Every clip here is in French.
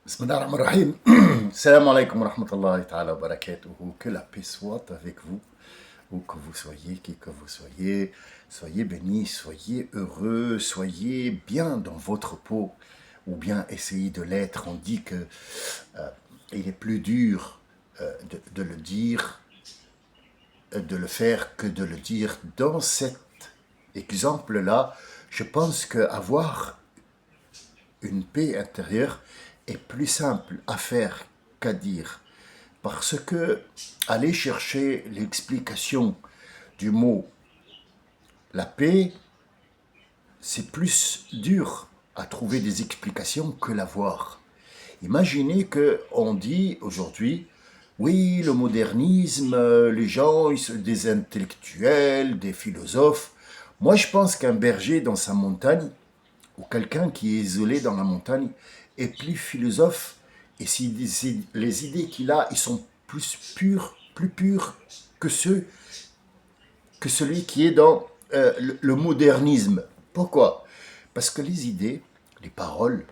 Bismillahirrahmanirrahim. Salam alaikum wa rahmatullahi ta'ala wa barakatuhu. Que la paix soit avec vous, où que vous soyez, qui que vous soyez. Soyez bénis, soyez heureux, soyez bien dans votre peau, ou bien essayez de l'être. On dit que il est plus dur de le dire, de le faire que de le dire. Dans cet exemple-là, je pense qu'avoir une paix intérieure est plus simple à faire qu'à dire. Parce que aller chercher l'explication du mot la paix, c'est plus dur à trouver des explications que l'avoir. Imaginez qu'on dit aujourd'hui, oui, le modernisme, les gens, des intellectuels, des philosophes. Moi, je pense qu'un berger dans sa montagne, ou quelqu'un qui est isolé dans la montagne, est plus philosophe, et si les idées qu'il a, ils sont plus pures que que celui qui est dans le modernisme. Pourquoi? Parce que les idées, les paroles,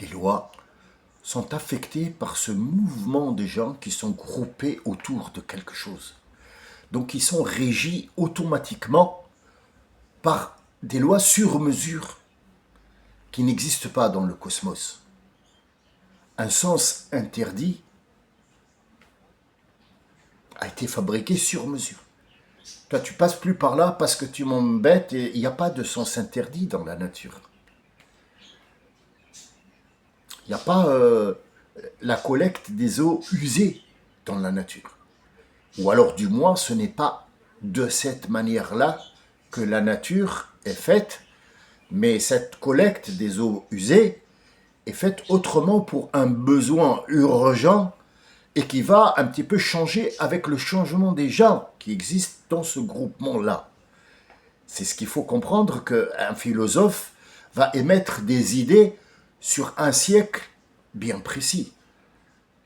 les lois sont affectées par ce mouvement de gens qui sont groupés autour de quelque chose. Donc ils sont régis automatiquement par des lois sur mesure qui n'existent pas dans le cosmos. Un sens interdit a été fabriqué sur mesure. Toi, tu passes plus par là parce que tu m'embêtes et il n'y a pas de sens interdit dans la nature. Il n'y a pas la collecte des eaux usées dans la nature. Ou alors, du moins, ce n'est pas de cette manière-là que la nature est faite, mais cette collecte des eaux usées est faite autrement pour un besoin urgent et qui va un petit peu changer avec le changement des gens qui existent dans ce groupement-là. C'est ce qu'il faut comprendre, qu'un philosophe va émettre des idées sur un siècle bien précis.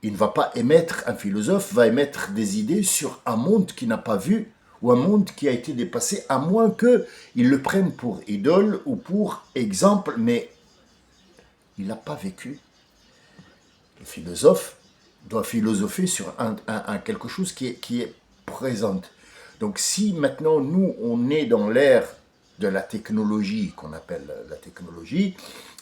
Il ne va pas émettre, un philosophe va émettre des idées sur un monde qu'il n'a pas vu ou un monde qui a été dépassé, à moins qu'il le prenne pour idole ou pour exemple, mais il n'a pas vécu. Le philosophe doit philosopher sur quelque chose qui est présent. Donc si maintenant nous, on est dans l'ère de la technologie, qu'on appelle la technologie,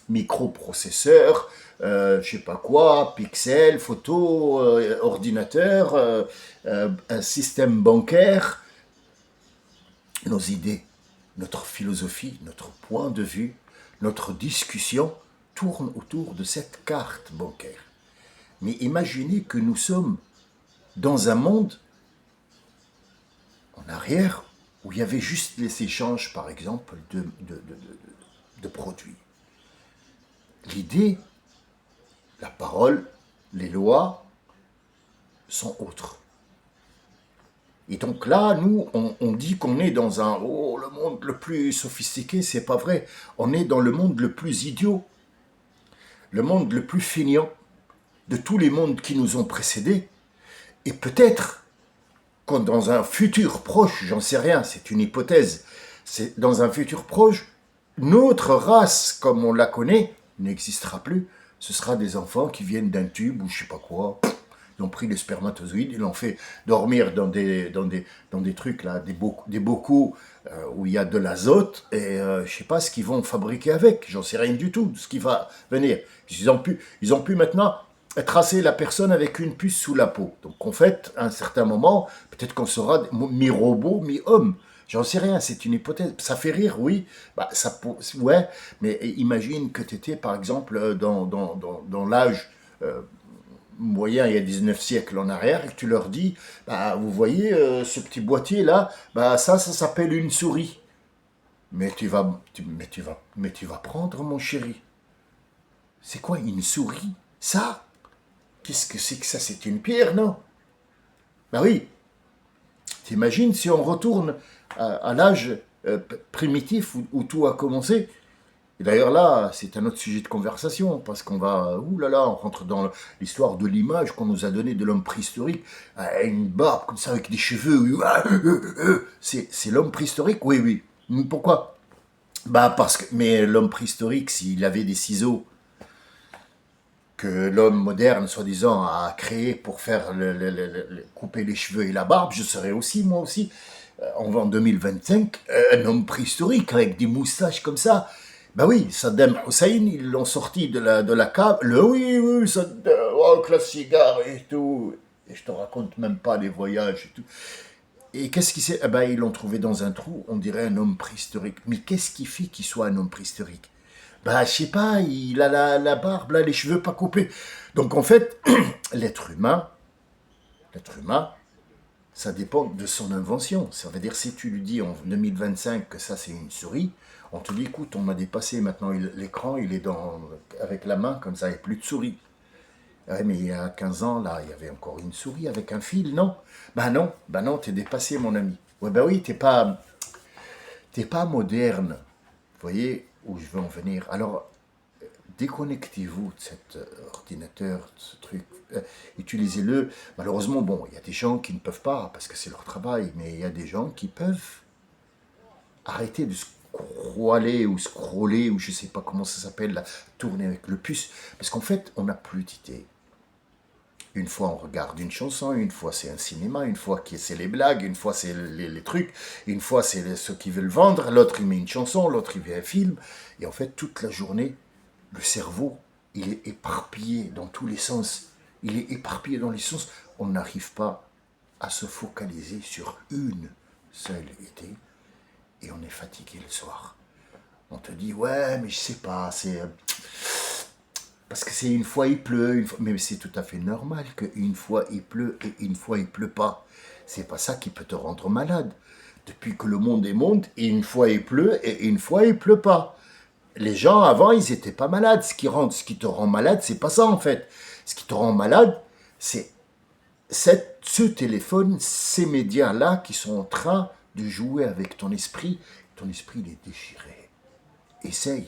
microprocesseurs, je sais pas quoi, pixels, photos, ordinateur, un système bancaire, nos idées, notre philosophie, notre point de vue, notre discussion tournent autour de cette carte bancaire. Mais imaginez que nous sommes dans un monde en arrière où il y avait juste les échanges, par exemple, de produits. L'idée, la parole, les lois sont autres. Et donc là, nous, on dit qu'on est dans le monde le plus sophistiqué, c'est pas vrai. On est dans le monde le plus idiot, le monde le plus feignant de tous les mondes qui nous ont précédés. Et peut-être quand dans un futur proche, j'en sais rien, c'est une hypothèse, c'est dans un futur proche, notre race, comme on la connaît, n'existera plus. Ce sera des enfants qui viennent d'un tube ou je sais pas quoi. Ils ont pris les spermatozoïdes, ils l'ont fait dormir dans des trucs là, des bocaux où il y a de l'azote et je sais pas ce qu'ils vont fabriquer avec. J'en sais rien du tout de ce qui va venir. Ils ont pu maintenant tracer la personne avec une puce sous la peau. Donc en fait, à un certain moment, peut-être qu'on sera mi-robot, mi-homme. J'en sais rien, c'est une hypothèse. Ça fait rire, oui. Bah, ouais, mais imagine que tu étais, par exemple, dans l'âge moyen, il y a 19 siècles en arrière, et que tu leur dis, bah, vous voyez, ce petit boîtier-là, bah, ça s'appelle une souris. Mais tu vas prendre, mon chéri. C'est quoi une souris? Ça? Qu'est-ce que c'est que ça? C'est une pierre, non? Ben oui. T'imagines si on retourne à l'âge primitif où tout a commencé? Et d'ailleurs là, c'est un autre sujet de conversation, parce qu'on va, on rentre dans l'histoire de l'image qu'on nous a donnée de l'homme préhistorique, une barbe comme ça avec des cheveux, c'est l'homme préhistorique? Oui, oui. Pourquoi? Bah parce que, mais l'homme préhistorique, s'il avait des ciseaux, que l'homme moderne, soi-disant, a créé pour faire couper les cheveux et la barbe, je serais aussi, moi aussi, en 2025, un homme préhistorique avec des moustaches comme ça. Ben oui, Saddam Hussein, ils l'ont sorti de la cave. Oui, oui, Saddam, oh, avec la cigare et tout. Et je te raconte même pas les voyages et tout. Et qu'est-ce qui s'est... Eh ben, ils l'ont trouvé dans un trou, on dirait un homme préhistorique. Mais qu'est-ce qui fait qu'il soit un homme préhistorique? Ben, je sais pas, il a la barbe, là, les cheveux pas coupés. Donc, en fait, l'être humain, l'être humain, ça dépend de son invention. Ça veut dire, si tu lui dis en 2025 que ça, c'est une souris, on te dit, écoute, on a dépassé maintenant l'écran, il est avec la main, comme ça, il n'y a plus de souris. Ouais, mais il y a 15 ans, là, il y avait encore une souris avec un fil, non? Ben non, t'es dépassé, mon ami. Ouais, ben oui, t'es pas moderne. Vous voyez où je veux en venir? Alors, déconnectez-vous de cet ordinateur, de ce truc. Utilisez-le. Malheureusement, bon, il y a des gens qui ne peuvent pas, parce que c'est leur travail, mais il y a des gens qui peuvent arrêter de scroller ou scroller, ou je ne sais pas comment ça s'appelle, là, tourner avec le puce, parce qu'en fait, on n'a plus d'idées. Une fois, on regarde une chanson, une fois, c'est un cinéma, une fois, c'est les blagues, une fois, c'est les trucs, une fois, c'est ceux qui veulent vendre, l'autre, il met une chanson, l'autre, il met un film. Et en fait, toute la journée, le cerveau, il est éparpillé dans tous les sens. Il est éparpillé dans les sens. On n'arrive pas à se focaliser sur une seule idée et on est fatigué le soir. On te dit, ouais, mais je sais pas, c'est... Parce que c'est une fois il pleut, mais c'est tout à fait normal qu'une fois il pleut et une fois il pleut pas. C'est pas ça qui peut te rendre malade. Depuis que le monde est monde, une fois il pleut et une fois il pleut pas. Les gens avant, ils étaient pas malades. Ce qui te rend malade, c'est pas ça en fait. Ce qui te rend malade, c'est ce téléphone, ces médias-là qui sont en train de jouer avec ton esprit. Ton esprit, il est déchiré. Essaye.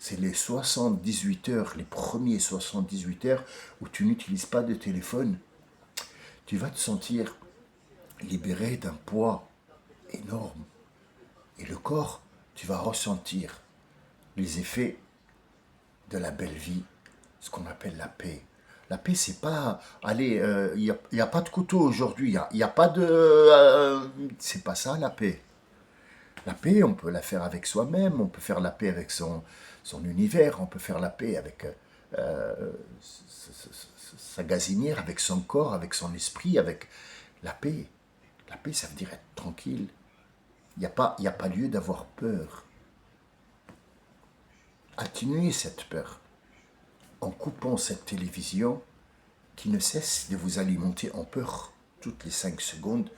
C'est les 78 heures, les premiers 78 heures où tu n'utilises pas de téléphone. Tu vas te sentir libéré d'un poids énorme. Et le corps, tu vas ressentir les effets de la belle vie, ce qu'on appelle la paix. La paix, c'est pas... Allez, il n'y a pas de couteau aujourd'hui, il n'y a pas de... c'est pas ça la paix. La paix, on peut la faire avec soi-même, on peut faire la paix avec son univers, on peut faire la paix avec sa gazinière, avec son corps, avec son esprit, avec la paix. La paix, ça veut dire être tranquille. Il n'y a pas lieu d'avoir peur. Atténuez cette peur en coupant cette télévision qui ne cesse de vous alimenter en peur toutes les 5 secondes.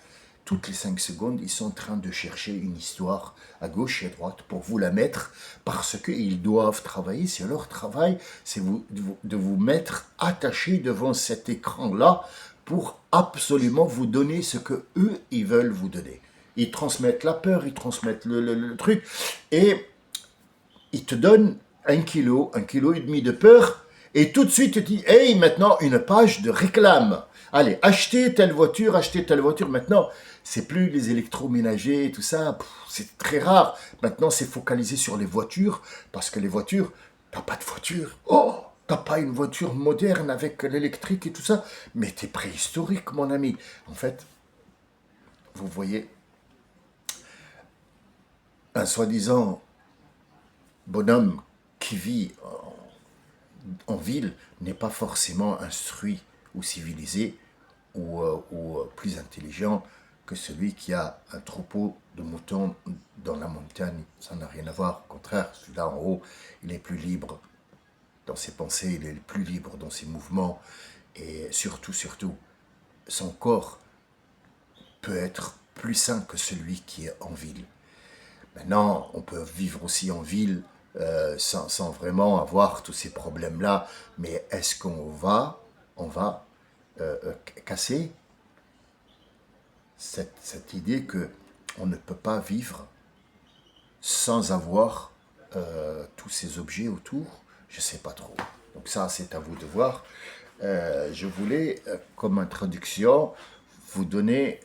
Toutes les 5 secondes, ils sont en train de chercher une histoire à gauche et à droite pour vous la mettre parce qu'ils doivent travailler. C'est leur travail, c'est de vous mettre attaché devant cet écran-là pour absolument vous donner ce que eux, ils veulent vous donner. Ils transmettent la peur, ils transmettent le truc et ils te donnent 1,5 kg de peur et tout de suite, tu te dis, hey, maintenant, une page de réclame. Allez, achetez telle voiture, achetez telle voiture. Maintenant, c'est plus les électroménagers et tout ça. C'est très rare. Maintenant, c'est focalisé sur les voitures. Parce que les voitures, t'as pas de voiture. Oh, t'as pas une voiture moderne avec l'électrique et tout ça. Mais t'es préhistorique, mon ami. En fait, vous voyez, un soi-disant bonhomme qui vit en ville n'est pas forcément instruit ou civilisé ou plus intelligent que celui qui a un troupeau de moutons dans la montagne. Ça n'a rien à voir. Au contraire, celui-là en haut, il est plus libre dans ses pensées, il est plus libre dans ses mouvements. Et surtout, son corps peut être plus sain que celui qui est en ville. Maintenant, on peut vivre aussi en ville sans vraiment avoir tous ces problèmes-là. Mais est-ce on va casser cette idée que on ne peut pas vivre sans avoir tous ces objets autour? Je ne sais pas trop. Donc ça, c'est à vous de voir. Je voulais, comme introduction, vous donner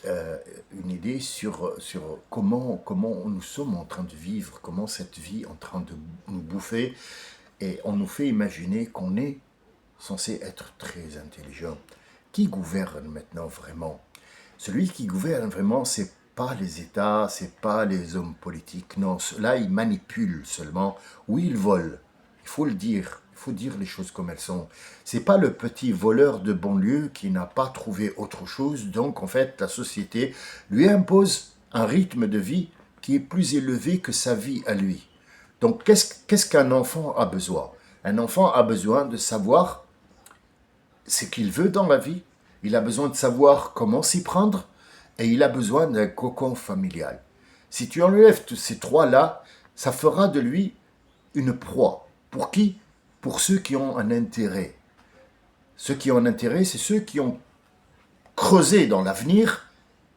une idée sur comment nous sommes en train de vivre, comment cette vie est en train de nous bouffer. Et on nous fait imaginer qu'on est censé être très intelligent. Qui gouverne maintenant vraiment? Celui qui gouverne vraiment, c'est pas les États, c'est pas les hommes politiques. Non, ceux-là, ils manipulent seulement ou ils volent. Il faut le dire. Il faut dire les choses comme elles sont. C'est pas le petit voleur de banlieue qui n'a pas trouvé autre chose. Donc, en fait, la société lui impose un rythme de vie qui est plus élevé que sa vie à lui. Donc, qu'est-ce qu'un enfant a besoin? Un enfant a besoin de savoir ce qu'il veut dans la vie. Il a besoin de savoir comment s'y prendre et il a besoin d'un cocon familial. Si tu enlèves tous ces trois-là, ça fera de lui une proie. Pour qui? Pour ceux qui ont un intérêt. Ceux qui ont un intérêt, c'est ceux qui ont creusé dans l'avenir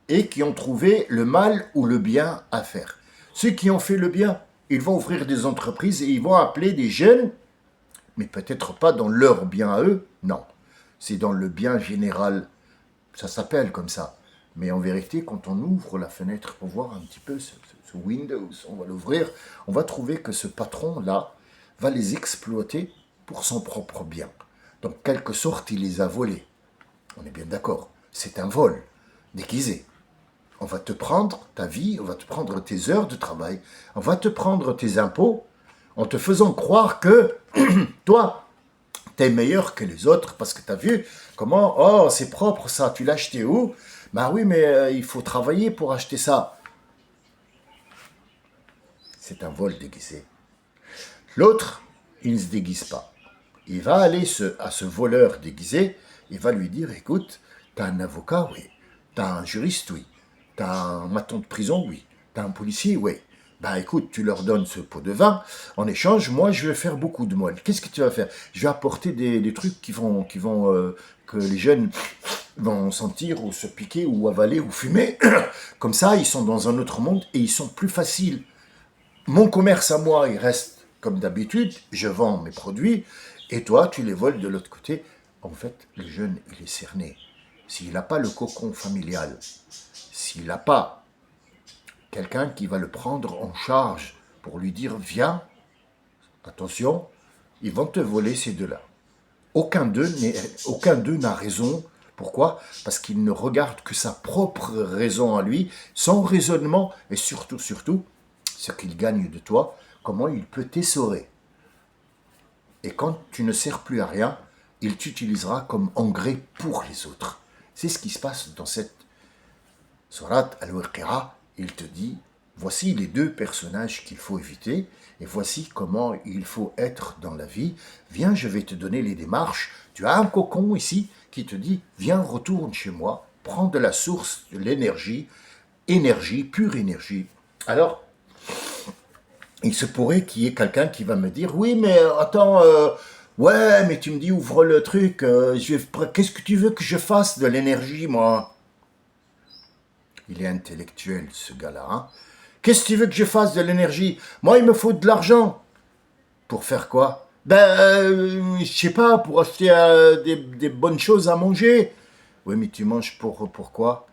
et qui ont trouvé le mal ou le bien à faire. Ceux qui ont fait le bien, ils vont ouvrir des entreprises et ils vont appeler des jeunes, mais peut-être pas dans leur bien à eux, non. C'est dans le bien général. Ça s'appelle comme ça. Mais en vérité, quand on ouvre la fenêtre pour voir un petit peu ce Windows, on va l'ouvrir, on va trouver que ce patron-là va les exploiter pour son propre bien. Donc, quelque sorte, il les a volés. On est bien d'accord. C'est un vol déguisé. On va te prendre ta vie, on va te prendre tes heures de travail, on va te prendre tes impôts, en te faisant croire que toi, t'es meilleur que les autres parce que t'as vu comment, oh, c'est propre ça, tu l'as acheté où? Bah oui, mais il faut travailler pour acheter ça. C'est un vol déguisé. L'autre, il ne se déguise pas. Il va aller à ce voleur déguisé, il va lui dire, écoute, t'as un avocat, oui. T'as un juriste, oui. T'as un maton de prison, oui. T'as un policier, oui. Ben écoute, tu leur donnes ce pot de vin. En échange, moi, je vais faire beaucoup de moelle. Qu'est-ce que tu vas faire? Je vais apporter des trucs que les jeunes vont sentir ou se piquer ou avaler ou fumer. Comme ça, ils sont dans un autre monde et ils sont plus faciles. Mon commerce à moi, il reste comme d'habitude. Je vends mes produits et toi, tu les voles de l'autre côté. En fait, le jeune, il est cerné. S'il n'a pas le cocon familial, s'il n'a pas quelqu'un qui va le prendre en charge pour lui dire viens, attention, ils vont te voler ces deux-là. Aucun d'eux n'a raison. Pourquoi? Parce qu'il ne regarde que sa propre raison à lui, son raisonnement et surtout, ce qu'il gagne de toi, comment il peut t'essorer. Et quand tu ne sers plus à rien, il t'utilisera comme engrais pour les autres. C'est ce qui se passe dans cette Surat Al-Waqi'a. Il te dit, voici les deux personnages qu'il faut éviter, et voici comment il faut être dans la vie. Viens, je vais te donner les démarches. Tu as un cocon ici qui te dit, viens, retourne chez moi, prends de la source de l'énergie, pure énergie. Alors, il se pourrait qu'il y ait quelqu'un qui va me dire, oui, mais attends, ouais, mais tu me dis, ouvre le truc, qu'est-ce que tu veux que je fasse de l'énergie, moi? Il est intellectuel, ce gars-là. Hein? Qu'est-ce que tu veux que je fasse de l'énergie? Moi, il me faut de l'argent. Pour faire quoi? Je sais pas, pour acheter des bonnes choses à manger. Oui, mais tu manges pourquoi?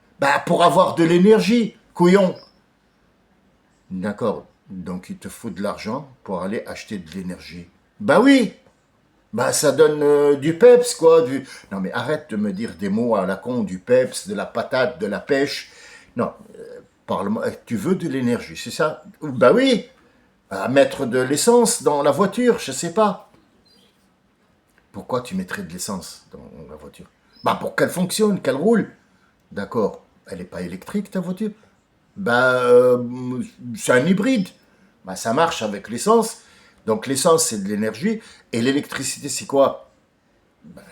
Pour avoir de l'énergie, couillon. D'accord, donc il te faut de l'argent pour aller acheter de l'énergie. Oui, ça donne du peps, quoi. Non, mais arrête de me dire des mots à la con, du peps, de la patate, de la pêche. Non, parle-moi, tu veux de l'énergie, c'est ça? Oui, à mettre de l'essence dans la voiture, je sais pas. Pourquoi tu mettrais de l'essence dans la voiture? Pour qu'elle fonctionne, qu'elle roule. D'accord, elle n'est pas électrique ta voiture? C'est un hybride. Ça marche avec l'essence. Donc l'essence, c'est de l'énergie. Et l'électricité, c'est quoi?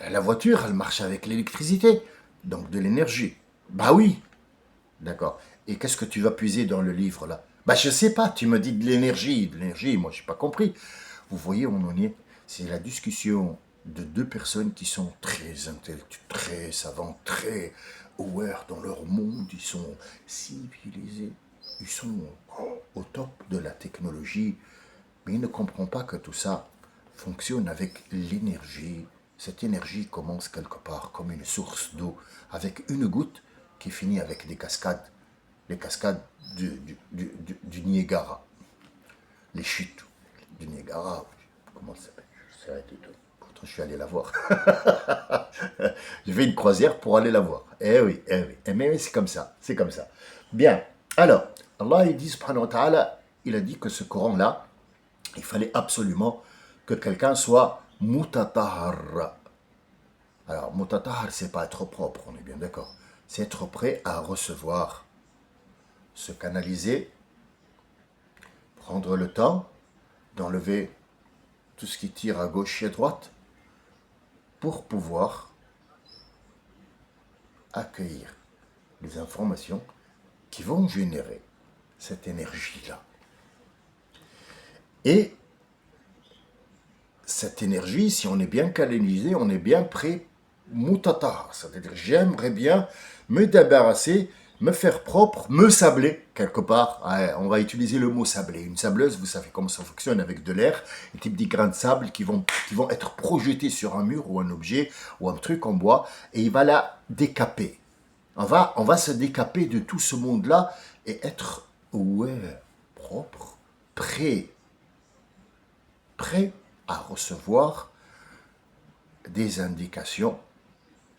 La voiture, elle marche avec l'électricité. Donc de l'énergie. Oui. D'accord. Et qu'est-ce que tu vas puiser dans le livre, là? Je sais pas. Tu me dis de l'énergie. De l'énergie, moi, je n'ai pas compris. Vous voyez, on en est. C'est la discussion de deux personnes qui sont très intellectuelles, très savantes, très aware dans leur monde. Ils sont civilisés. Ils sont au top de la technologie. Mais ils ne comprennent pas que tout ça fonctionne avec l'énergie. Cette énergie commence quelque part comme une source d'eau, avec une goutte qui finit avec des cascades. Les cascades du Niagara. Les chutes du Niagara, comment ça s'appelle? Ça a été tout. Pourtant, je suis allé la voir. Je fais une croisière pour aller la voir. Eh oui, eh oui. Mais c'est comme ça, c'est comme ça. Bien. Alors, Allah, il dit, subhanahu wa ta'ala, il a dit que ce Coran-là, il fallait absolument que quelqu'un soit mutatahar. Alors, mutatahar, c'est pas être propre, on est bien d'accord. C'est être prêt à recevoir, se canaliser, prendre le temps d'enlever tout ce qui tire à gauche et à droite pour pouvoir accueillir les informations qui vont générer cette énergie-là. Et cette énergie, si on est bien canalisé, on est bien prêt, mutata, c'est-à-dire j'aimerais bien me débarrasser, me faire propre, me sabler quelque part. On va utiliser le mot sabler. Une sableuse, vous savez comment ça fonctionne avec de l'air, un type de grains de sable qui vont être projetés sur un mur ou un objet ou un truc en bois et il va la décaper. On va se décaper de tout ce monde-là et être propre, prêt à recevoir des indications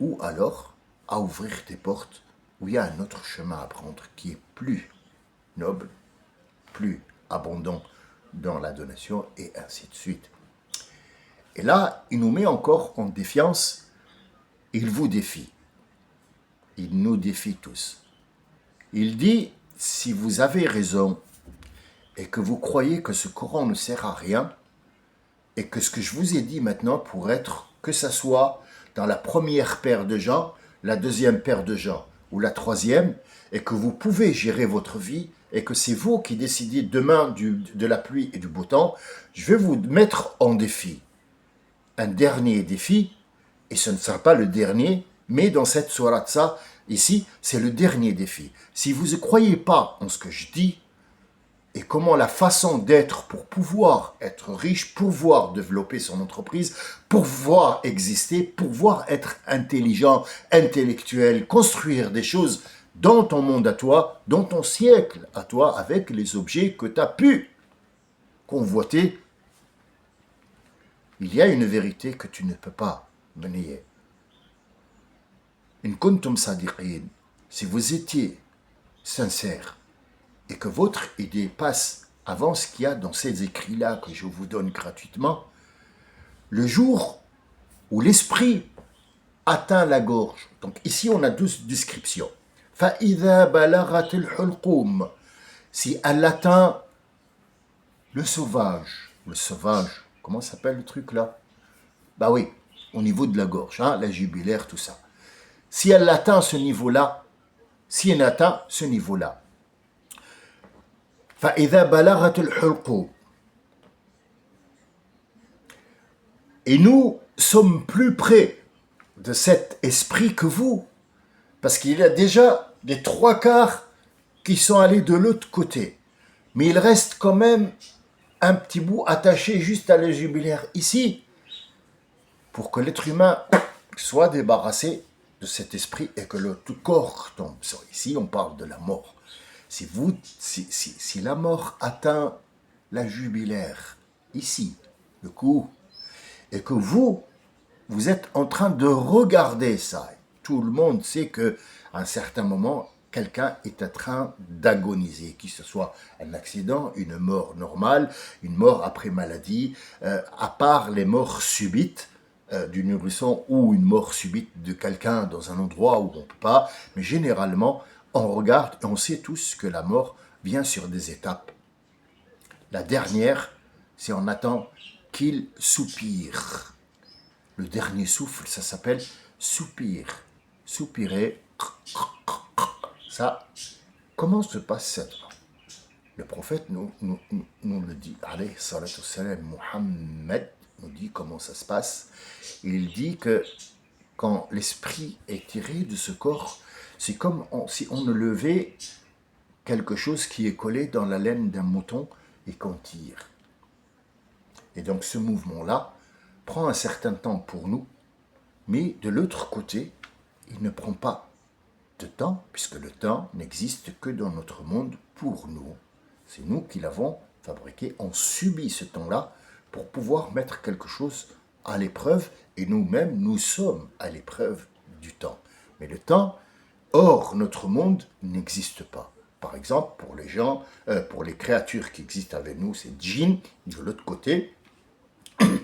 ou alors à ouvrir des portes où il y a un autre chemin à prendre qui est plus noble, plus abondant dans la donation et ainsi de suite. Et là, il nous met encore en défiance, il vous défie. Il nous défie tous. Il dit, si vous avez raison et que vous croyez que ce Coran ne sert à rien, et que ce que je vous ai dit maintenant pourrait être que ça soit dans la première paire de gens, la deuxième paire de gens ou la troisième, et que vous pouvez gérer votre vie et que c'est vous qui décidez demain de la pluie et du beau temps, je vais vous mettre en défi. Un dernier défi, et ce ne sera pas le dernier, mais dans cette sourate ça, ici, c'est le dernier défi. Si vous ne croyez pas en ce que je dis, et comment la façon d'être pour pouvoir être riche, pouvoir développer son entreprise, pouvoir exister, pouvoir être intelligent, intellectuel, construire des choses dans ton monde à toi, dans ton siècle à toi, avec les objets que tu as pu convoiter, il y a une vérité que tu ne peux pas nier. In kuntum sadiqin, si vous étiez sincère, et que votre idée passe avant ce qu'il y a dans ces écrits-là que je vous donne gratuitement, le jour où l'esprit atteint la gorge. Donc ici, on a 12 descriptions. فَإِذَا بَلَغَتِ الْحُلْقُومِ, si elle atteint le sauvage, comment s'appelle le truc là? Bah oui, au niveau de la gorge, hein, la jugulaire, tout ça. Si elle atteint ce niveau-là, فَإِذَا بَلَغَتِ الْحُلْقُومِ, et nous sommes plus près de cet esprit que vous, parce qu'il y a déjà les 3/4 qui sont allés de l'autre côté. Mais il reste quand même un petit bout attaché juste à la jugulaire ici, pour que l'être humain soit débarrassé de cet esprit et que le tout corps tombe. Ici, on parle de la mort. Si la mort atteint la jugulaire, ici, le cou, et que vous êtes en train de regarder ça, tout le monde sait qu'à un certain moment, quelqu'un est en train d'agoniser, qu'il ce soit un accident, une mort normale, une mort après maladie, à part les morts subites du nourrisson ou une mort subite de quelqu'un dans un endroit où on ne peut pas, mais généralement, on regarde et on sait tous que la mort vient sur des étapes. La dernière, c'est on attend qu'il soupire. Le dernier souffle, ça s'appelle soupir. Soupirer. Ça, comment se passe cette fois? Le prophète nous le dit, alayhi salatu wassalam, Muhammad nous dit comment ça se passe. Il dit que quand l'esprit est tiré de ce corps, c'est comme si on levait quelque chose qui est collé dans la laine d'un mouton et qu'on tire. Et donc ce mouvement-là prend un certain temps pour nous, mais de l'autre côté, il ne prend pas de temps, puisque le temps n'existe que dans notre monde pour nous. C'est nous qui l'avons fabriqué, on subit ce temps-là pour pouvoir mettre quelque chose à l'épreuve, et nous-mêmes, nous sommes à l'épreuve du temps. Mais le temps, hors notre monde, n'existe pas. Par exemple, pour les gens, pour les créatures qui existent avec nous, c'est djinn, de l'autre côté,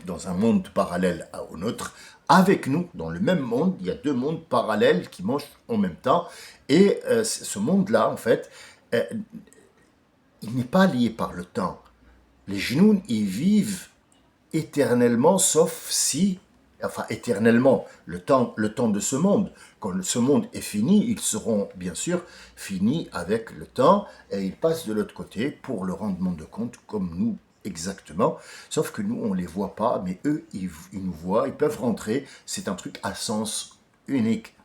dans un monde parallèle au nôtre, avec nous, dans le même monde, il y a deux mondes parallèles qui mangent en même temps, et ce monde-là, en fait, euh, il n'est pas lié par le temps. Les genoux, ils vivent éternellement, sauf si, enfin éternellement, le temps de ce monde. Quand ce monde est fini, ils seront bien sûr finis avec le temps et ils passent de l'autre côté pour le rendement de compte comme nous exactement. Sauf que nous, on ne les voit pas, mais eux, ils nous voient, ils peuvent rentrer. C'est un truc à sens unique.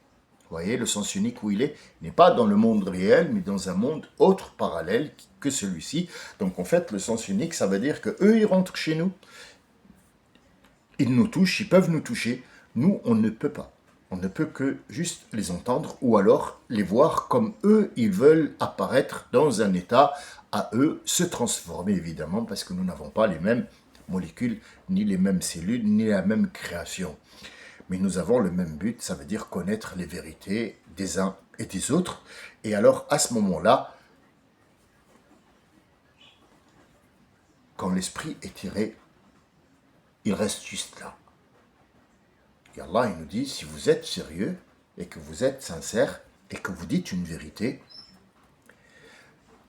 Vous voyez, le sens unique où il n'est pas dans le monde réel, mais dans un monde autre, parallèle que celui-ci. Donc en fait, le sens unique, ça veut dire que eux, ils rentrent chez nous. Ils nous touchent, ils peuvent nous toucher. Nous, on ne peut pas. On ne peut que juste les entendre ou alors les voir comme eux, ils veulent apparaître dans un état à eux, se transformer évidemment, parce que nous n'avons pas les mêmes molécules, ni les mêmes cellules, ni la même création. Mais nous avons le même but, ça veut dire connaître les vérités des uns et des autres. Et alors, à ce moment-là, quand l'esprit est tiré, il reste juste là. Et Allah, il nous dit, si vous êtes sérieux et que vous êtes sincère et que vous dites une vérité,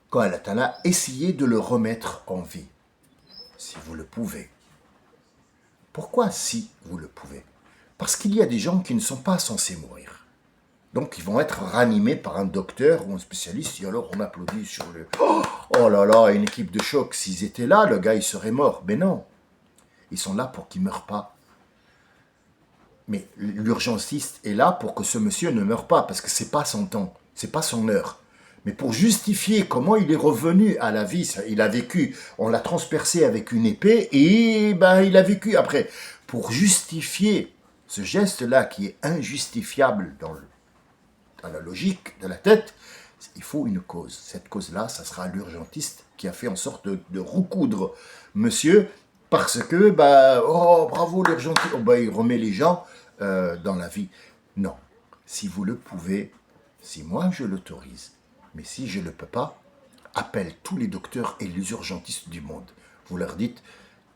quand Allah Ta'ala, essayez de le remettre en vie, si vous le pouvez. Pourquoi si vous le pouvez? Parce qu'il y a des gens qui ne sont pas censés mourir. Donc ils vont être ranimés par un docteur ou un spécialiste, et alors on applaudit sur le... Oh là là, une équipe de choc, s'ils étaient là, le gars il serait mort. Mais non, ils sont là pour qu'il ne meure pas. Mais l'urgentiste est là pour que ce monsieur ne meure pas, parce que c'est pas son temps, c'est pas son heure. Mais pour justifier comment il est revenu à la vie, il a vécu, on l'a transpercé avec une épée, et ben il a vécu après. Pour justifier ce geste-là qui est injustifiable dans la logique de la tête, il faut une cause. Cette cause-là, ça sera l'urgentiste qui a fait en sorte de recoudre monsieur, parce que, bah, oh, bravo l'urgentiste, oh, bah, il remet les gens dans la vie. Non, si vous le pouvez, si moi je l'autorise, mais si je ne le peux pas, appelle tous les docteurs et les urgentistes du monde. Vous leur dites,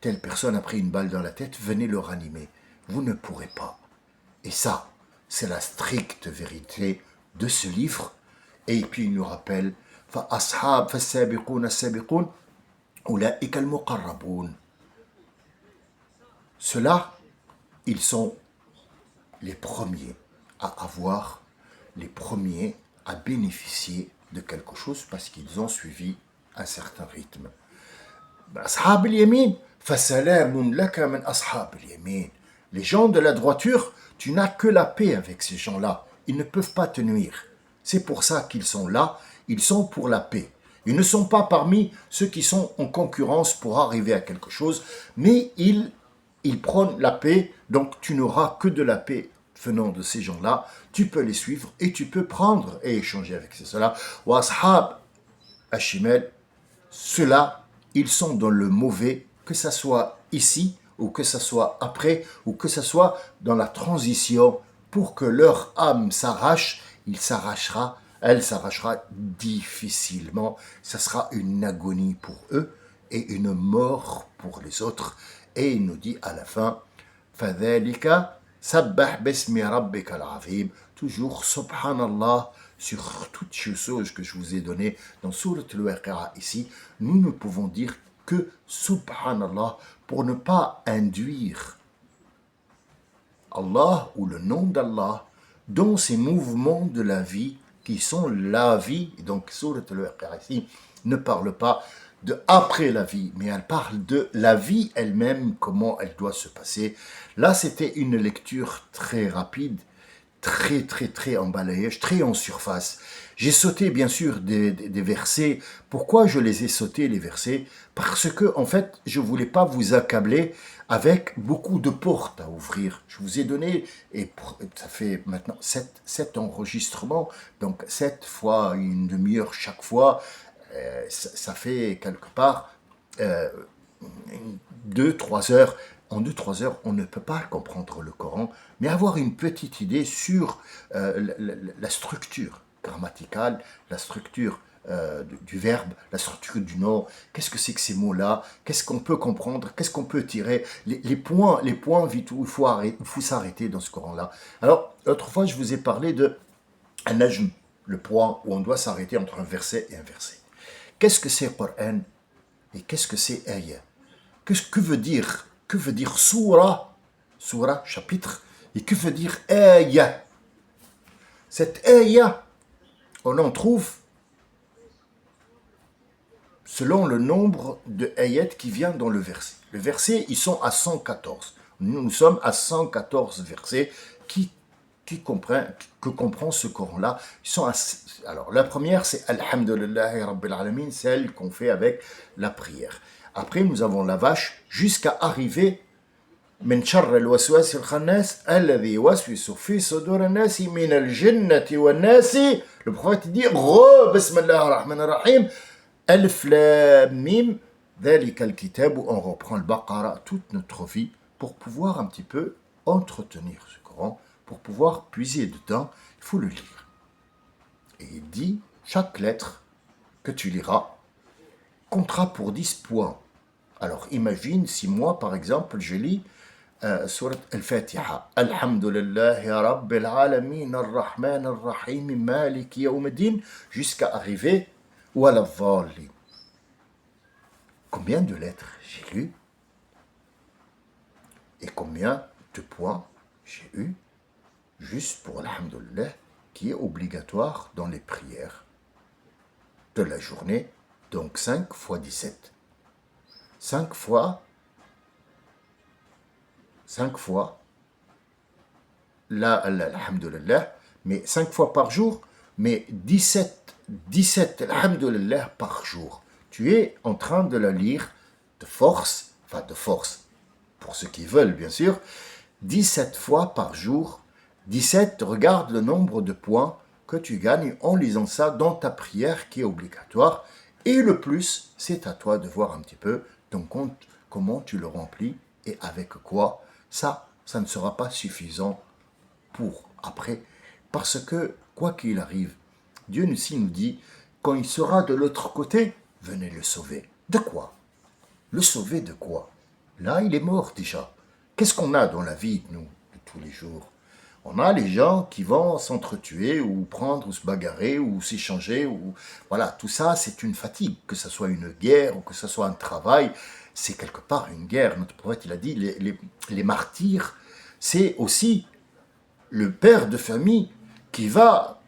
telle personne a pris une balle dans la tête, venez le ranimer. Vous ne pourrez pas. Et ça, c'est la stricte vérité de ce livre. Et puis il nous rappelle, فَأَصْحَابُ فَالسَّابِقُونَ السَّابِقُونَ أُولَئِكَ الْمُقَرَّبُونَ. Ceux-là, ils sont les premiers à avoir, les premiers à bénéficier de quelque chose parce qu'ils ont suivi un certain rythme. أصحاب اليمين فسلام لك من أصحاب اليمين. Les gens de la droiture, tu n'as que la paix avec ces gens-là. Ils ne peuvent pas te nuire. C'est pour ça qu'ils sont là. Ils sont pour la paix. Ils ne sont pas parmi ceux qui sont en concurrence pour arriver à quelque chose, mais ils prônent la paix. Donc tu n'auras que de la paix venant de ces gens-là. Tu peux les suivre et tu peux prendre et échanger avec ceux-là. Wa ashab ashimel, ceux-là, ils sont dans le mauvais, que ça soit ici, ou que ça soit après, ou que ça soit dans la transition, pour que leur âme s'arrache, elle s'arrachera difficilement. Ça sera une agonie pour eux et une mort pour les autres. Et il nous dit à la fin, فَذَلِكَ سَبَّحْ بِاسْمِ رَبِّكَ الْعَظِيمِ. Toujours, subhanallah, sur toutes ces choses que je vous ai données dans Surat al-Waqi'a ici, nous ne pouvons dire que subhanallah pour ne pas induire Allah ou le nom d'Allah dans ces mouvements de la vie qui sont la vie. Donc Surat al-Waqi'a ici ne parle pas de après la vie, mais elle parle de la vie elle-même, comment elle doit se passer. Là, c'était une lecture très rapide, très en balayage, très en surface. J'ai sauté bien sûr des versets. Pourquoi je les ai sautés les versets? Parce que en fait, je voulais pas vous accabler avec beaucoup de portes à ouvrir. Je vous ai donné, et ça fait maintenant 7 enregistrements, donc 7 fois une demi-heure chaque fois, ça fait quelque part 2-3 heures. En 2-3 heures, on ne peut pas comprendre le Coran, mais avoir une petite idée sur la structure grammaticale, la structure du verbe, la structure du nom, qu'est-ce que c'est que ces mots-là, qu'est-ce qu'on peut comprendre, qu'est-ce qu'on peut tirer, les points vite où il faut s'arrêter dans ce Coran-là. Alors, autrefois, je vous ai parlé de An-Najm, le point où on doit s'arrêter entre un verset et un verset. Qu'est-ce que c'est Coran et qu'est-ce que c'est ayah? Que veut dire soura, chapitre, et que veut dire ayah? Cette ayah, on en trouve selon le nombre de ayats qui vient dans le verset. Les versets, ils sont à 114. Nous sommes à 114 versets que comprend ce Coran-là. Alors, la première, c'est Alhamdulillahi Rabbil Alamin, celle qu'on fait avec la prière. Après, nous avons la vache jusqu'à arriver من شر الوسواس الخناس الذي يوسوس في صدور الناس من الجنة والناس. Le prophète dit بسم الله الرحمن الرحيم Alif Lam Mim ذلك الكتاب. On reprend le Baqara toute notre vie pour pouvoir un petit peu entretenir ce Coran, pour pouvoir puiser dedans, il faut le lire. Et il dit, chaque lettre que tu liras comptera pour 10 points. Alors imagine si moi, par exemple, je lis Surat Al-Fatiha. Alhamdulillahi Rabbil Alamin Ar-Rahman Ar-Rahim Maliki Yawmiddin jusqu'à arriver Wala Dhalin. Combien de lettres j'ai lu et combien de points j'ai eu juste pour Alhamdulillah, qui est obligatoire dans les prières de la journée, donc 5 fois 17. 5 fois, là, Alhamdulillah, mais 5 fois par jour, mais 17 Alhamdulillah par jour. Tu es en train de la lire de force, pour ceux qui veulent bien sûr, 17 fois par jour. 17, regarde le nombre de points que tu gagnes en lisant ça dans ta prière qui est obligatoire. Et le plus, c'est à toi de voir un petit peu ton compte, comment tu le remplis et avec quoi. Ça ne sera pas suffisant pour après. Parce que, quoi qu'il arrive, Dieu ici nous dit, quand il sera de l'autre côté, venez le sauver. De quoi? Le sauver de quoi? Là, il est mort déjà. Qu'est-ce qu'on a dans la vie, nous, de tous les jours? On a les gens qui vont s'entretuer ou prendre ou se bagarrer ou s'échanger. Voilà, tout ça, c'est une fatigue. Que ce soit une guerre ou que ce soit un travail, c'est quelque part une guerre. Notre prophète, il a dit, les martyrs, c'est aussi le père de famille qui va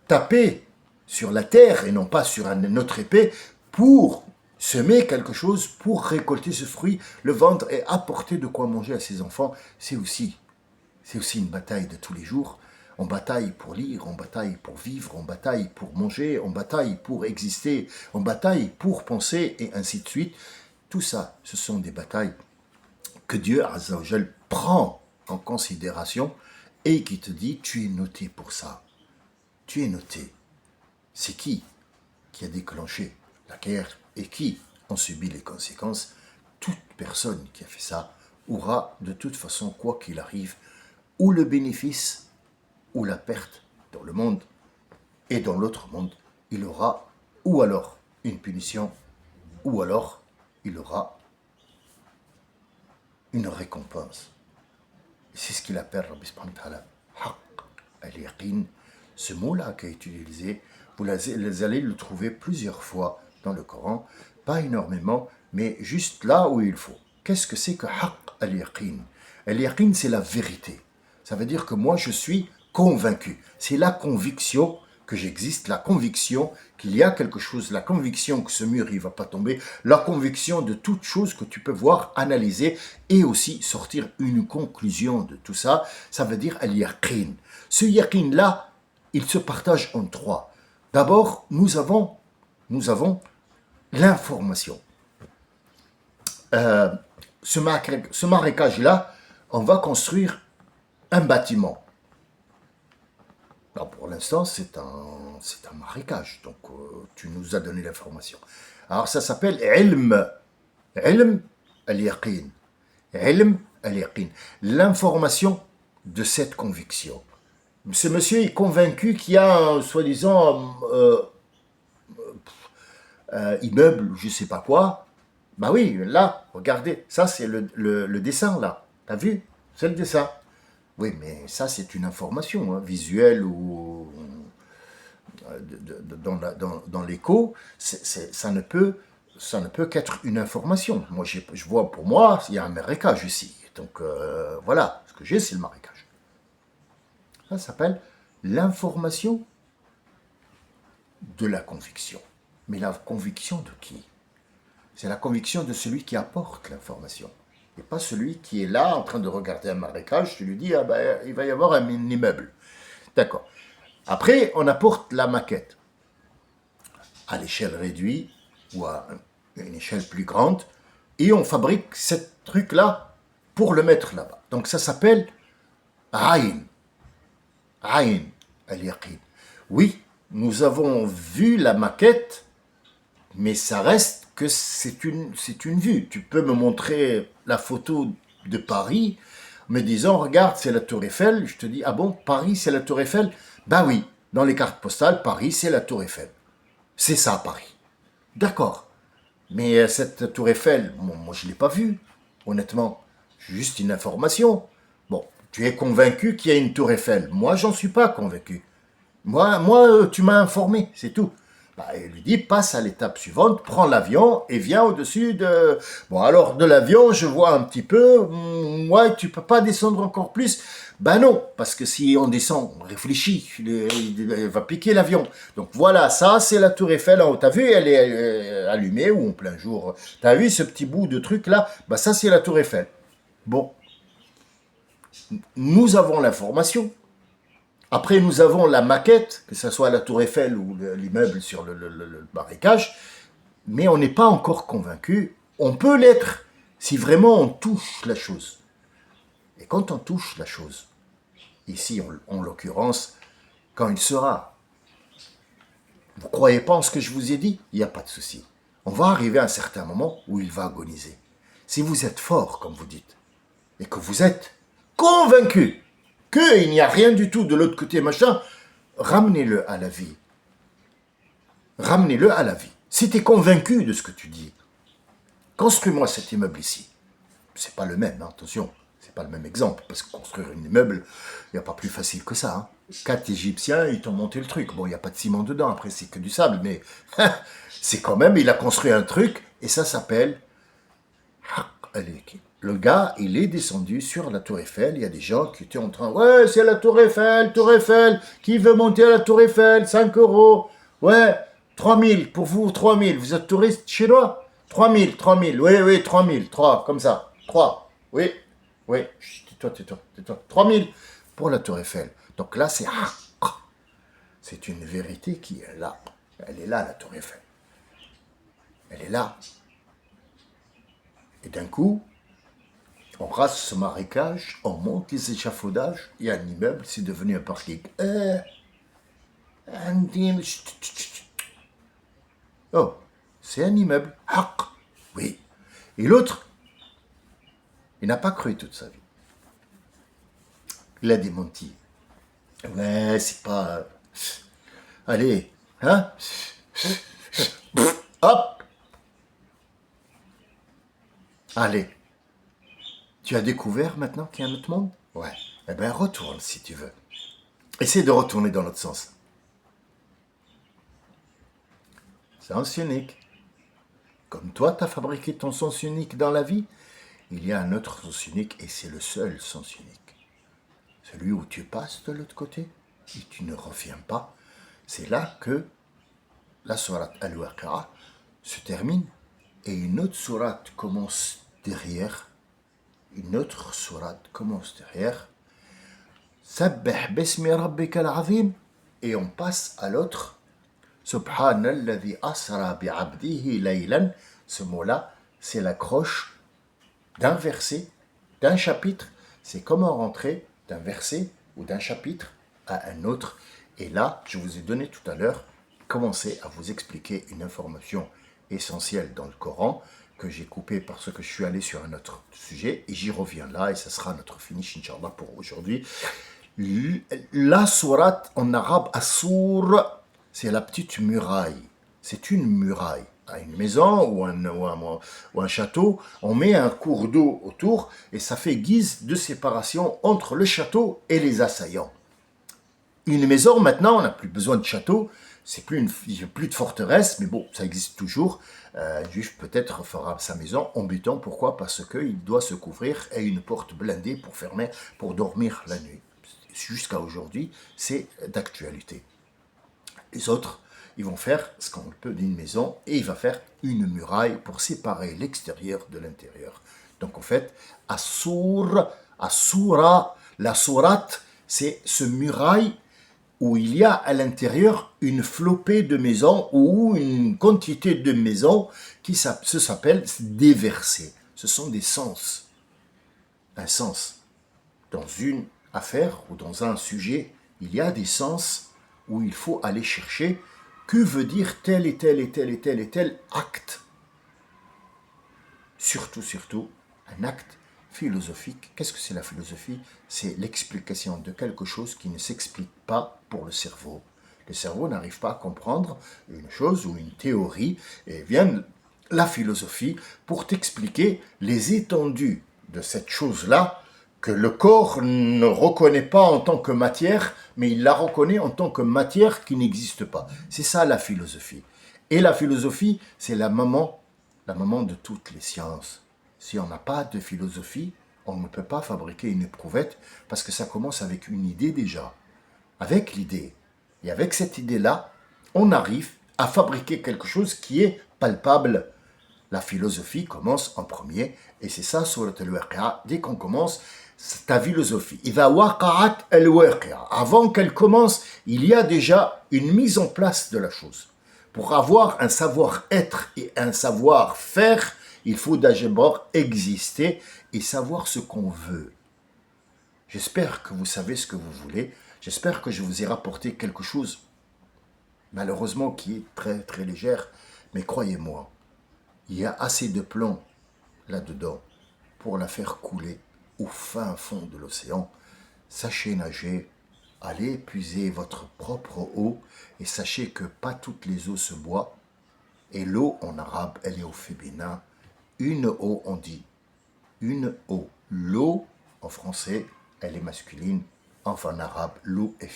taper sur la terre et non pas sur une autre épée pour semer quelque chose, pour récolter ce fruit, le vendre et apporter de quoi manger à ses enfants. C'est aussi une bataille de tous les jours. On bataille pour lire, on bataille pour vivre, on bataille pour manger, on bataille pour exister, on bataille pour penser et ainsi de suite. Tout ça, ce sont des batailles que Dieu Azza wa Jal prend en considération et qui te dit, tu es noté pour ça. Tu es noté. C'est qui a déclenché la guerre et qui en subit les conséquences? Toute personne qui a fait ça aura de toute façon, quoi qu'il arrive, ou le bénéfice ou la perte dans le monde et dans l'autre monde. Il aura ou alors une punition ou alors il aura une récompense. C'est ce qu'il appelle Rabbi subhanahu wa ta'ala haqq al-yaqin. Ce mot-là qui est utilisé, vous allez le trouver plusieurs fois dans le Coran, pas énormément, mais juste là où il faut. Qu'est-ce que c'est que haqq al-yaqin? Al-yaqin, c'est la vérité. Ça veut dire que moi, je suis convaincu. C'est la conviction que j'existe, la conviction qu'il y a quelque chose, la conviction que ce mur, il ne va pas tomber, la conviction de toute chose que tu peux voir, analyser et aussi sortir une conclusion de tout ça. Ça veut dire al-yaqin. Ce yaqin-là, il se partage en trois. D'abord, nous avons l'information. Ce marécage-là, on va construire un bâtiment. Alors pour l'instant, c'est un marécage, donc tu nous as donné l'information. Alors ça s'appelle ilm. Ilm al-yaqin. Ilm al-yaqin. L'information de cette conviction. Ce monsieur est convaincu qu'il y a un soi-disant immeuble, je ne sais pas quoi. Bah oui, là, regardez, ça c'est le dessin là. T'as vu? C'est le dessin. Oui, mais ça c'est une information hein, visuelle ou dans l'écho. Ça ne peut qu'être une information. Moi, je vois pour moi, il y a un marécage ici. Donc voilà, ce que j'ai, c'est le marécage. Ça s'appelle l'information de la conviction. Mais la conviction de qui? C'est la conviction de celui qui apporte l'information. Et pas celui qui est là en train de regarder un marécage, tu lui dis, ah ben, il va y avoir un immeuble. D'accord. Après, on apporte la maquette à l'échelle réduite ou à une échelle plus grande et on fabrique ce truc-là pour le mettre là-bas. Donc ça s'appelle Aïn. Aïn al-Yaqin. Oui, nous avons vu la maquette, mais ça reste que c'est une vue. Tu peux me montrer la photo de Paris, me disant, regarde, c'est la Tour Eiffel. Je te dis, ah bon, Paris, c'est la Tour Eiffel? Ben oui, dans les cartes postales, Paris, c'est la Tour Eiffel. C'est ça, Paris. D'accord. Mais cette Tour Eiffel, bon, moi, je ne l'ai pas vue, honnêtement. C'est juste une information. Bon, tu es convaincu qu'il y a une Tour Eiffel. Moi, j'en suis pas convaincu. Moi, tu m'as informé, c'est tout. Bah, il lui dit, passe à l'étape suivante, prends l'avion et viens au-dessus de... Bon, alors, de l'avion, je vois un petit peu, ouais, tu peux pas descendre encore plus. Ben non, parce que si on descend, on réfléchit, il va piquer l'avion. Donc voilà, ça, c'est la Tour Eiffel en haut. T'as vu, elle est allumée ou en plein jour. T'as vu ce petit bout de truc là? Ben ça, c'est la Tour Eiffel. Bon, nous avons l'information. Après, nous avons la maquette, que ce soit la Tour Eiffel ou l'immeuble sur le marécage, mais on n'est pas encore convaincu. On peut l'être si vraiment on touche la chose. Et quand on touche la chose, ici en l'occurrence, quand il sera, vous ne croyez pas en ce que je vous ai dit? Il n'y a pas de souci. On va arriver à un certain moment où il va agoniser. Si vous êtes fort, comme vous dites, et que vous êtes convaincu qu'il n'y a rien du tout de l'autre côté, machin, ramenez-le à la vie. Ramenez-le à la vie. Si tu es convaincu de ce que tu dis, construis-moi cet immeuble ici. C'est pas le même, hein, attention. C'est pas le même exemple, parce que construire un immeuble, il n'y a pas plus facile que ça. Hein. 4 Égyptiens, ils t'ont monté le truc. Bon, il n'y a pas de ciment dedans, après c'est que du sable, mais c'est quand même, il a construit un truc, et ça s'appelle le gars, il est descendu sur la Tour Eiffel. Il y a des gens qui étaient en train, ouais, c'est la Tour Eiffel, qui veut monter à la Tour Eiffel, 5 euros. Ouais, 3000, pour vous, 3000. Vous êtes touriste chinois? 3000, oui, 3000, 3, comme ça. 3, oui, tais-toi. 3000 pour la Tour Eiffel. Donc là, c'est une vérité qui est là. Elle est là, la Tour Eiffel. Elle est là. Et d'un coup, on rase ce marécage, on monte les échafaudages, il y a un immeuble, c'est devenu un parking. Oh, c'est un immeuble. Oui. Et l'autre, il n'a pas cru toute sa vie. Il a démenti. Ouais, c'est pas... Allez, hein? Hop! Allez. Tu as découvert maintenant qu'il y a un autre monde? Ouais. Eh bien, retourne si tu veux. Essaie de retourner dans l'autre sens. Sens unique. Comme toi, tu as fabriqué ton sens unique dans la vie, il y a un autre sens unique et c'est le seul sens unique. Celui où tu passes de l'autre côté et tu ne reviens pas. C'est là que la sourate Al-Waqi'a se termine et une autre sourate commence derrière. Une autre sourate commence derrière. Sabbih bismi rabbika al-azim. Et on passe à l'autre. Subhanalladhi asra bi'abdihi laylan. Ce mot-là, c'est l'accroche d'un verset, d'un chapitre. C'est comment rentrer d'un verset ou d'un chapitre à un autre. Et là, je vous ai donné tout à l'heure, commencé à vous expliquer une information essentielle dans le Coran, que j'ai coupé parce que je suis allé sur un autre sujet et j'y reviens là et ça sera notre finish, Inch'Allah, pour aujourd'hui. La sourate en arabe, Assour, c'est la petite muraille. C'est une muraille. À une maison ou un château, on met un cours d'eau autour et ça fait guise de séparation entre le château et les assaillants. Une maison, maintenant, on n'a plus besoin de château, il n'y a plus de forteresse, mais bon, ça existe toujours. Un juif peut-être fera sa maison en béton. Pourquoi? Parce qu'il doit se couvrir et une porte blindée pour fermer, pour dormir la nuit. Jusqu'à aujourd'hui, c'est d'actualité. Les autres, ils vont faire ce qu'on peut d'une maison et il va faire une muraille pour séparer l'extérieur de l'intérieur. Donc en fait, Assoura, la sourate, c'est ce muraille où il y a à l'intérieur une flopée de maisons ou une quantité de maisons qui s'appelle déversées. Ce sont des sens. Un sens. Dans une affaire ou dans un sujet, il y a des sens où il faut aller chercher que veut dire tel et tel et tel et tel et tel acte. Surtout, un acte philosophique. Qu'est-ce que c'est la philosophie? C'est l'explication de quelque chose qui ne s'explique pas pour le cerveau. Le cerveau n'arrive pas à comprendre une chose ou une théorie et vient la philosophie pour t'expliquer les étendues de cette chose-là que le corps ne reconnaît pas en tant que matière, mais il la reconnaît en tant que matière qui n'existe pas. C'est ça la philosophie. Et la philosophie, c'est la maman de toutes les sciences. Si on n'a pas de philosophie, on ne peut pas fabriquer une éprouvette parce que ça commence avec une idée déjà. Avec l'idée. Et avec cette idée-là, on arrive à fabriquer quelque chose qui est palpable. La philosophie commence en premier et c'est ça, Surat al-Waqi'a. Dès qu'on commence, ta philosophie. إِذَا وَقَعَتْ الْوَاقِعَةُ. Avant qu'elle commence, il y a déjà une mise en place de la chose. Pour avoir un savoir-être et un savoir-faire, il faut d'abord exister et savoir ce qu'on veut. J'espère que vous savez ce que vous voulez. J'espère que je vous ai rapporté quelque chose, malheureusement, qui est très très légère. Mais croyez-moi, il y a assez de plomb là-dedans pour la faire couler au fin fond de l'océan. Sachez nager, allez puiser votre propre eau et sachez que pas toutes les eaux se boivent. Et l'eau en arabe, elle est au féminin. Une eau, on dit une eau. L'eau, en français, elle est masculine. Enfin, en arabe, l'eau est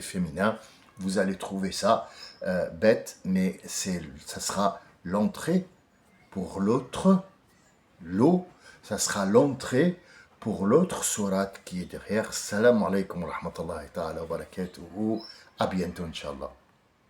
féminin. Vous allez trouver ça bête, mais ça sera l'entrée pour l'autre. L'eau, ça sera l'entrée pour l'autre sourate qui est derrière. Salam alaikum wa rahmatullahi ta'ala wa barakatuhu. À bientôt, Inch'Allah.